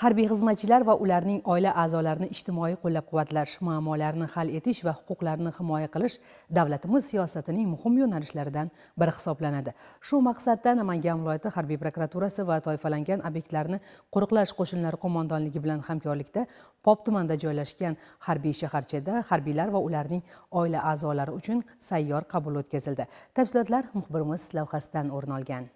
Harbiy xizmatchilar va ularning oila a'zolarini ijtimoiy qo'llab-quvvatlash, muammolarni hal etish va huquqlarini himoya qilish davlatimiz siyosatining muhim yo'nalishlaridan biri hisoblanadi. Shu maqsadda Namangan viloyati harbiy prokuraturasi va toifalangan obyektlarni qo'riqlash qo'shinlari qo'mondonligi bilan hamkorlikda Pop tumanida joylashgan harbiy shaharchada harbiylar va ularning oila a'zolari uchun sayyor qabul o'tkazildi. Tafsilotlar muxbirimiz lavhasidan o'rin olgan.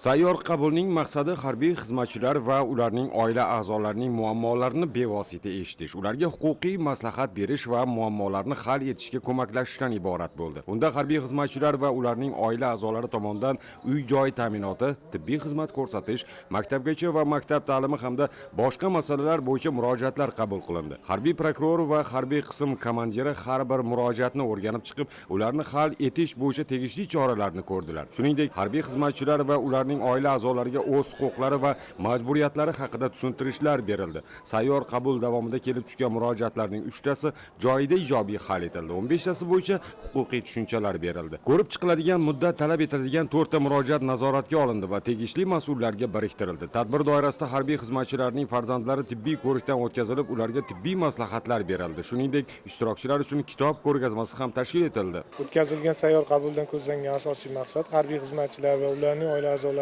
Sayyor qabulning maqsadi harbiy xizmatchilar va ularning oila a'zolarining muammolarini bevosita eshitish, ularga huquqiy maslahat berish va muammolarni hal etishga ko'maklashishdan iborat bo'ldi. Unda harbiy xizmatchilar va ularning oila a'zolari tomonidan uy-joy ta'minoti, tibbiy xizmat ko'rsatish, maktabgacha va maktab ta'limi hamda boshqa masalalar bo'yicha murojaatlar qabul qilindi. Harbiy prokuror va harbiy qism komandiri har bir murojaatni o'rganib chiqib, ularni hal etish bo'yicha tegishli choralarni ko'rdilar. Shuningdek, harbiy xizmatchilar va ularning oila a'zolariga o'z huquqlari va majburiyatlari haqida tushuntirishlar berildi. Sayyor qabul davomida kelib tushgan murojaatlarning 3tasi joyida ijobiy hal etildi. 15tasi bo'yicha huquqiy tushunchalar berildi. Ko'rib chiqiladigan muddat talab etadigan 4ta murojaat nazoratga olindi va tegishli mas'ullarga biriktirildi. Tadbir doirasida harbiy xizmatchilarning farzandlari tibbiy ko'rikdan o'tkazilib, ularga tibbiy maslahatlar berildi. Shuningdek, ishtirokchilar uchun kitob ko'rgazmasi ham tashkil etildi. O'tkazilgan sayyor qabuldan ko'zlangan asosiy maqsad harbiy xizmatchilar va ularning oila a'zolarining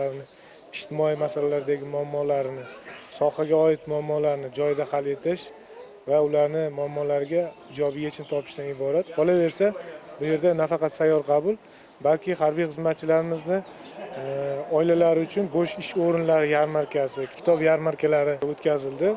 ijtimoiy masalalardagi muammolarini, sohaga oid muammolarni joyida hal etish va ularni muammolariga ijobiy yechim topishdan iborat. Qolaversa, bu yerda nafaqat sayyor qabul, balki harbiy xizmatchilarimizni oilalari uchun bo'sh ish o'rinlari yarmarkasi, kitob yarmarkalari o'tkazildi.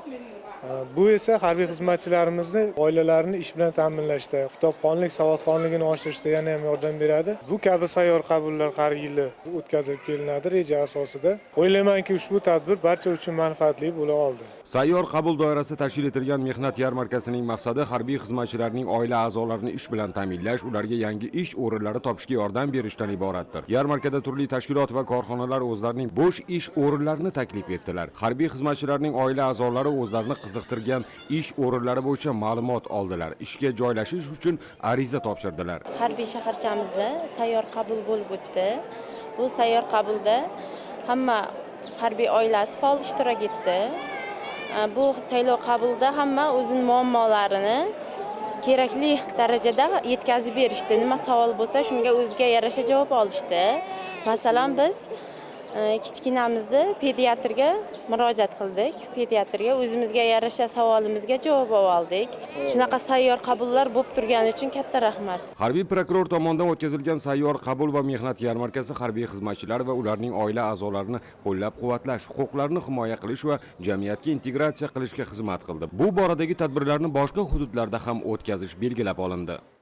Bu esa harbiy xizmatchilarimizni oilalarini ish bilan ta'minlashda, kitobxonlik, savodxonligini oshirishda yana ham yordam beradi. Bu kabi sayyor qabullar har yili o'tkazilib kelinadi reja asosida. O'ylaymanki, ushbu tadbir barcha uchun manfaatli bo'la oldi. Sayyor qabul doirasida tashkil etilgan mehnat yarmarkasining maqsadi harbiy xizmatchilarning oila a'zolarini ish bilan ta'minlash, ularga yangi ish o'rinlari topishga yordam berishdan iboratdir. Yarmarkada turli tashkilot va korxonalar o'zlarining bo'sh ish o'rinlarini taklif etdilar. Harbiy xizmatchilarning oila a'zolari o'zlarini qiziqtirgan ish o'rinlari bo'yicha ma'lumot oldilar. Ishga joylashish uchun ariza topshirdilar. Harbiy shaharchamizda sayyor qabul bo'lib o'tdi. Bu sayyor qabulda hamma harbiy oilasi faol ishtirok etdi. Bu saylov qabulda hamma o'zining muammolarini kerakli darajada yetkazib berishdi. Nima savol bo'lsa, shunga o'ziga yarasha javob olishdi. Masalan, biz kichkinamizni pediatrga murojaat qildik. Pediatrga o'zimizga yarasha savolimizga javob oldik. Shunaqa sayyor qabullar bo'lib turgani uchun katta rahmat. Harbiy prokuror tomonidan o'tkazilgan sayyor qabul va mehnat yarmarkasi harbiy xizmatchilar va ularning oila a'zolarini qo'llab-quvvatlash, huquqlarini himoya qilish va jamiyatga integratsiya qilishga xizmat qildi. Bu boradagi tadbirlarni boshqa hududlarda ham o'tkazish belgilab olindi.